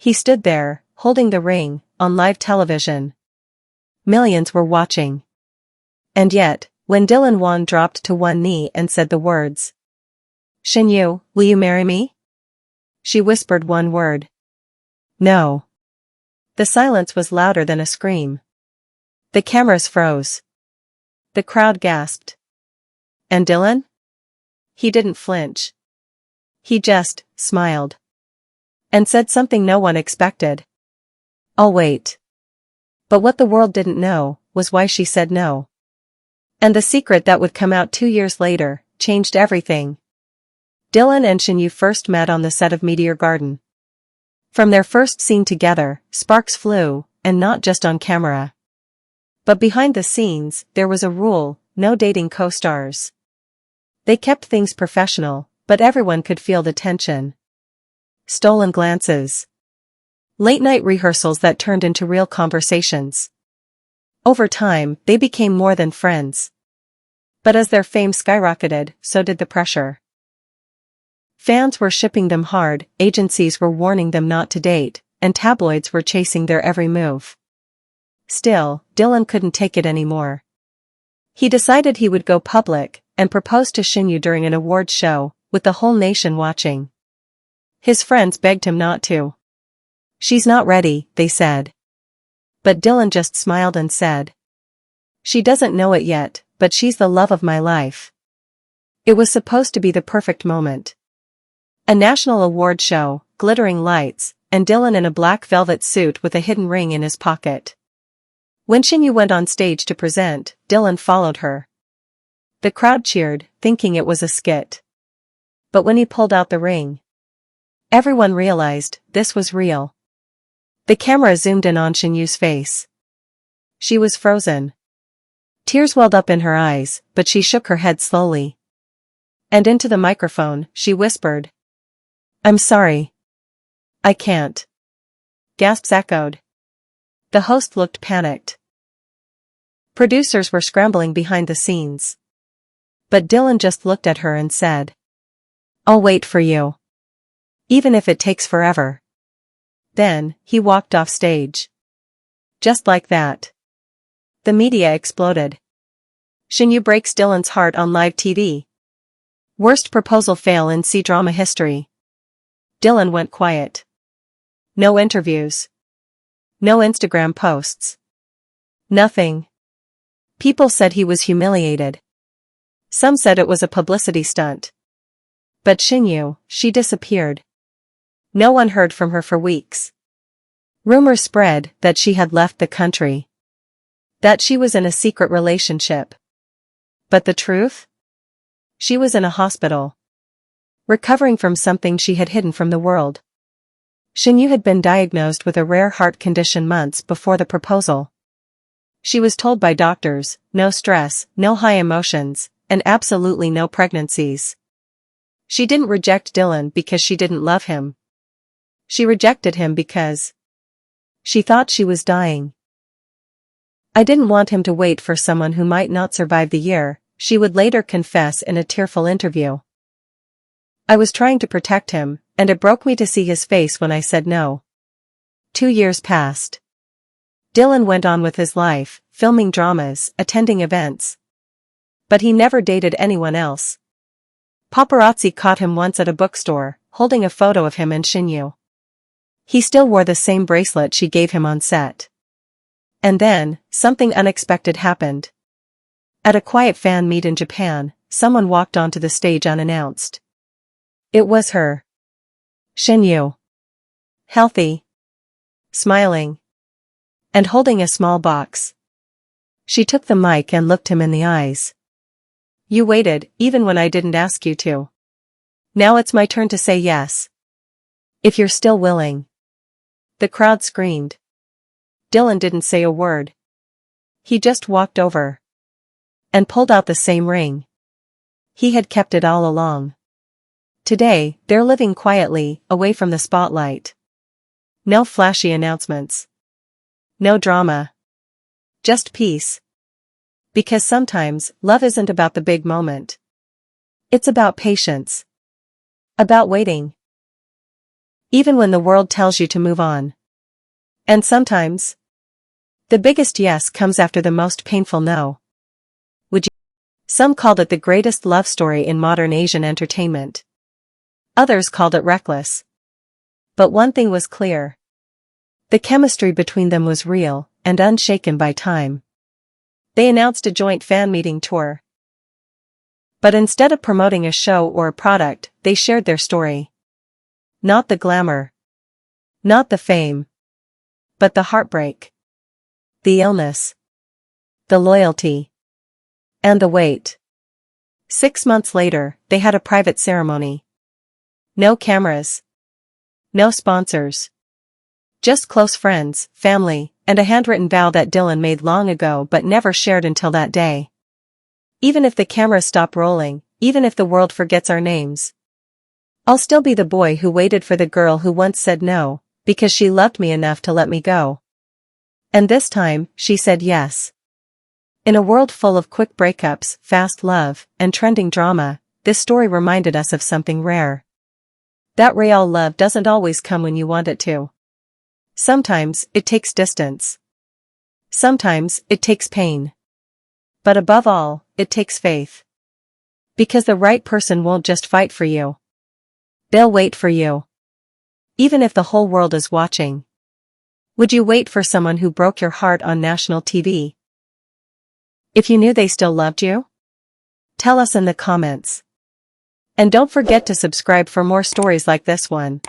He stood there, holding the ring, on live television. Millions were watching. And yet, when Dylan Wang dropped to one knee and said the words, "Shen Yue, will you marry me?" She whispered one word. "No." The silence was louder than a scream. The cameras froze. The crowd gasped. And Dylan? He didn't flinch. He just smiled. And said something no one expected. "I'll wait." But what the world didn't know was why she said no. And the secret that would come out 2 years later changed everything. Dylan and Shen Yue first met on the set of Meteor Garden. From their first scene together, sparks flew, and not just on camera. But behind the scenes, there was a rule: no dating co-stars. They kept things professional, but everyone could feel the tension. Stolen glances. Late-night rehearsals that turned into real conversations. Over time, they became more than friends. But as their fame skyrocketed, so did the pressure. Fans were shipping them hard, agencies were warning them not to date, and tabloids were chasing their every move. Still, Dylan couldn't take it anymore. He decided he would go public, and proposed to Shen Yue during an awards show, with the whole nation watching. His friends begged him not to. "She's not ready," they said. But Dylan just smiled and said, "She doesn't know it yet, but she's the love of my life." It was supposed to be the perfect moment. A national award show, glittering lights, and Dylan in a black velvet suit with a hidden ring in his pocket. When Shen Yue went on stage to present, Dylan followed her. The crowd cheered, thinking it was a skit. But when he pulled out the ring, everyone realized this was real. The camera zoomed in on Shen Yue's face. She was frozen. Tears welled up in her eyes, but she shook her head slowly. And into the microphone, she whispered, "I'm sorry. I can't." Gasps echoed. The host looked panicked. Producers were scrambling behind the scenes. But Dylan just looked at her and said, "I'll wait for you. Even if it takes forever." Then, he walked off stage. Just like that. The media exploded. Shen Yue breaks Dylan's heart on live TV. Worst proposal fail in C-drama history. Dylan went quiet. No interviews. No Instagram posts. Nothing. People said he was humiliated. Some said it was a publicity stunt. But Shen Yue, she disappeared. No one heard from her for weeks. Rumors spread that she had left the country. That she was in a secret relationship. But the truth? She was in a hospital. Recovering from something she had hidden from the world. Shen Yue had been diagnosed with a rare heart condition months before the proposal. She was told by doctors, no stress, no high emotions, and absolutely no pregnancies. She didn't reject Dylan because she didn't love him. She rejected him because she thought she was dying. "I didn't want him to wait for someone who might not survive the year," she would later confess in a tearful interview. "I was trying to protect him, and it broke me to see his face when I said no." 2 years passed. Dylan went on with his life, filming dramas, attending events. But he never dated anyone else. Paparazzi caught him once at a bookstore, holding a photo of him and Shen Yue. He still wore the same bracelet she gave him on set. And then, something unexpected happened. At a quiet fan meet in Japan, someone walked onto the stage unannounced. It was her. Shen Yue. Healthy. Smiling. And holding a small box. She took the mic and looked him in the eyes. "You waited, even when I didn't ask you to. Now it's my turn to say yes. If you're still willing." The crowd screamed. Dylan didn't say a word. He just walked over. And pulled out the same ring. He had kept it all along. Today, they're living quietly, away from the spotlight. No flashy announcements. No drama. Just peace. Because sometimes, love isn't about the big moment. It's about patience. About waiting. even when the world tells you to move on. And sometimes, the biggest yes comes after the most painful no. Would you? Some called it the greatest love story in modern Asian entertainment. Others called it reckless. But one thing was clear. The chemistry between them was real and unshaken by time. They announced a joint fan meeting tour. But instead of promoting a show or a product, they shared their story. Not the glamour. Not the fame. But the heartbreak. The illness. The loyalty. And the wait. 6 months later, they had a private ceremony. No cameras. No sponsors. Just close friends, family, and a handwritten vow that Dylan made long ago but never shared until that day. Even if the cameras stop rolling, even if the world forgets our names, I'll still be the boy who waited for the girl who once said no, because she loved me enough to let me go. And this time, she said yes. In a world full of quick breakups, fast love, and trending drama, this story reminded us of something rare. That real love doesn't always come when you want it to. Sometimes, it takes distance. Sometimes, it takes pain. But above all, it takes faith. Because the right person won't just fight for you. They'll wait for you. Even if the whole world is watching. Would you wait for someone who broke your heart on national TV? If you knew they still loved you? Tell us in the comments. And don't forget to subscribe for more stories like this one.